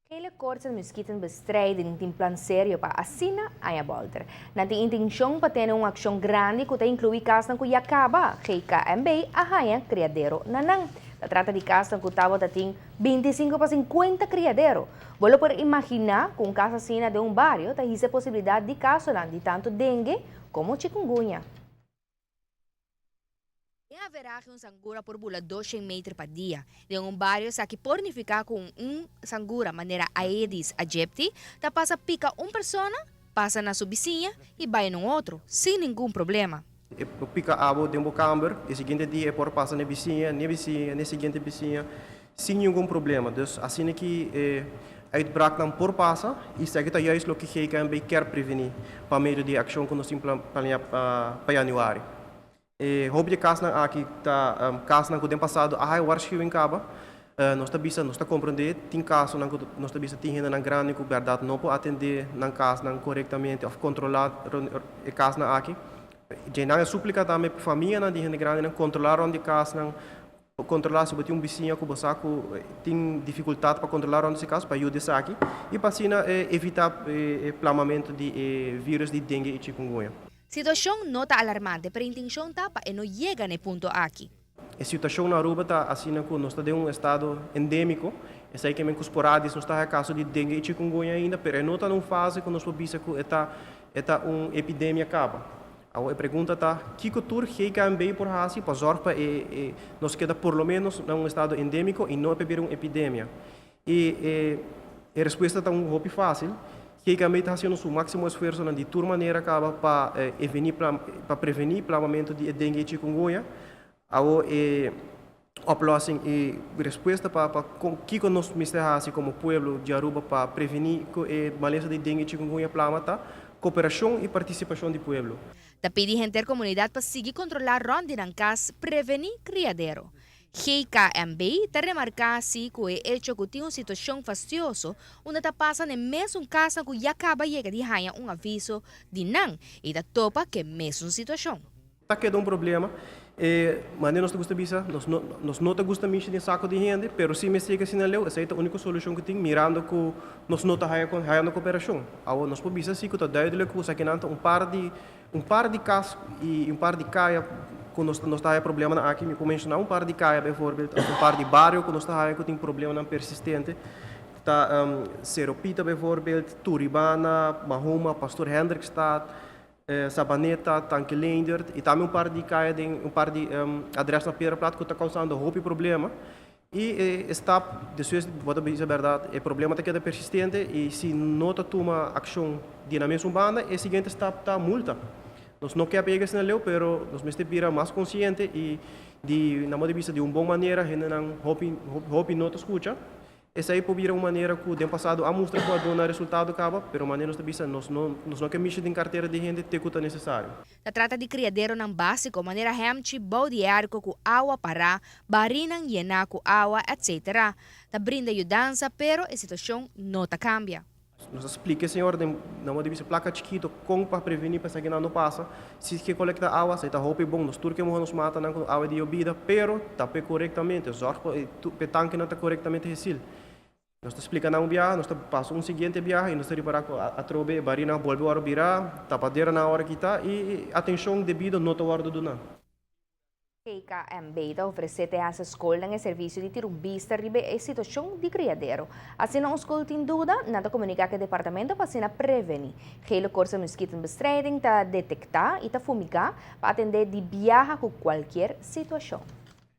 Hele korte mosquitenbestrijding tem plan sério para assina a bolter. Na tem intenção para ter uma ação grande que inclui casos que acaba, GKMB a haya criadero nanang. Se trata de casos que estava tem 25 para 50 criadero. Vou por imaginar que um caso assim de um barrio tem a possibilidade de caso de tanto dengue como chikungunya. Haverá um sangura por bula 200 metros por dia. De um bairro que pornificar com sangura maneira Aedes aegypti, tá passa pica pessoa, passa na sua vizinha e vai no outro, sem nenhum problema. Pica abo de um camber, e seguinte dia por passa na vizinha, na seguinte vizinha, sem nenhum problema. Então, assim que uitbraak dan por passa, e segue tá juist o que GKMB quer prevenir, para meio de ação que nós planeamos para januário. Houve de caso aqui caso na tempo passado a waarschuwing caba nós está compreender tem caso nós está tem na grande que verdade não pode atender na caso corretamente ou controlar o caso na aqui já não é súplica também para família na de grande controlar onde caso não controlar sobre um vizinho que você tem dificuldade para controlar onde esse caso para ajudar aqui e para assim evitar o plamamento de vírus de dengue e chikungunya. Situação não está alarmante, pero a intenção está para não chegar no ponto aqui. A situação na Aruba está assim que nós estamos em um estado endêmico. É aí que em esporádicos nós está caso de dengue e chikungunya ainda, pero não está numa fase que nós podemos que está uma epidemia acaba. A pergunta está que cultura GKMB por assim para zorpa nós queda por lo menos num estado endêmico e não beber uma epidemia. E a resposta está um pouco fácil. GKMB está fazendo o máximo esforço de toda maneira para prevenir o plamamento de dengue e chikungunya. A oplossing e resposta para que nós fazemos como povo de Aruba para prevenir a maleza de dengue e chikungunya plamata, cooperação e participação do povo. Da pedi a intercomunidade para seguir controlar ronde ng cas prevenir criadero. GKMB te remarca assim que o hecho que tem uma situação fastidiosa, onde está passando mesmo caso que já acaba de ganhar um aviso de não e da topa que é mesmo situação. Está quedando problema, mas nós não gostamos nós não gostamos de saco de gente, mas se me siga assim na lei, essa é a única solução que tem, mirando que nós não está ganhando cooperação. Agora nós podemos dizer que está duidelijk que aqui não um par de casos e um par de caia que nós está problema aqui, me mencionar um par de caia, por exemplo, um par de bairro que nós está que tem problema persistente. Tá Seropita, por exemplo, Turibana, Mahoma, Pastor Hendrikstad, Sabaneta, Tankelender e também um par de caia, um par de adresso na Pedra Plata que está causando um problema. E está, depois, vou dizer a verdade, o problema está persistente e se não toma ação de na mesma banda, o seguinte está multa. Nós não queremos pegar isso na lei, mas nós temos que ser mais conscientes e, na minha vista, de uma boa maneira, a gente não escuta. Essa aí pode ser uma maneira que, no passado, a mostra pode dar resultado, mas maneira nós não queremos mexer em carteira de gente que é necessário. Se trata de criadero ng básico, maneira hamchi, baldear com água para, barinang llenar com água, etc. Ta brinda ajudança, pero a situação não ta cambia. Nos explica, senhor, na uma divisa placa chiquito, como para prevenir para que não passa. Se que coleta água, se está roupa bom, nós tudo que nos mata com água de bebida, pero tape corretamente, zorco e tanque não está corretamente recil. Nós explica na viagem, nós passamos seguinte viagem, nós reparar a trobe, barina, volve a virar, tapadeira na hora que está e atenção devida não está hora do não. GKMB oferece a escola ng serviço de tirubista ribe a situação de criadero. Assim não escola tem dúvida, nada comunicar que o departamento para assim prevenir. Hele curso mosquitenbestrijding ta detectar e ta fumigar para atender de viajar com qualquer situação.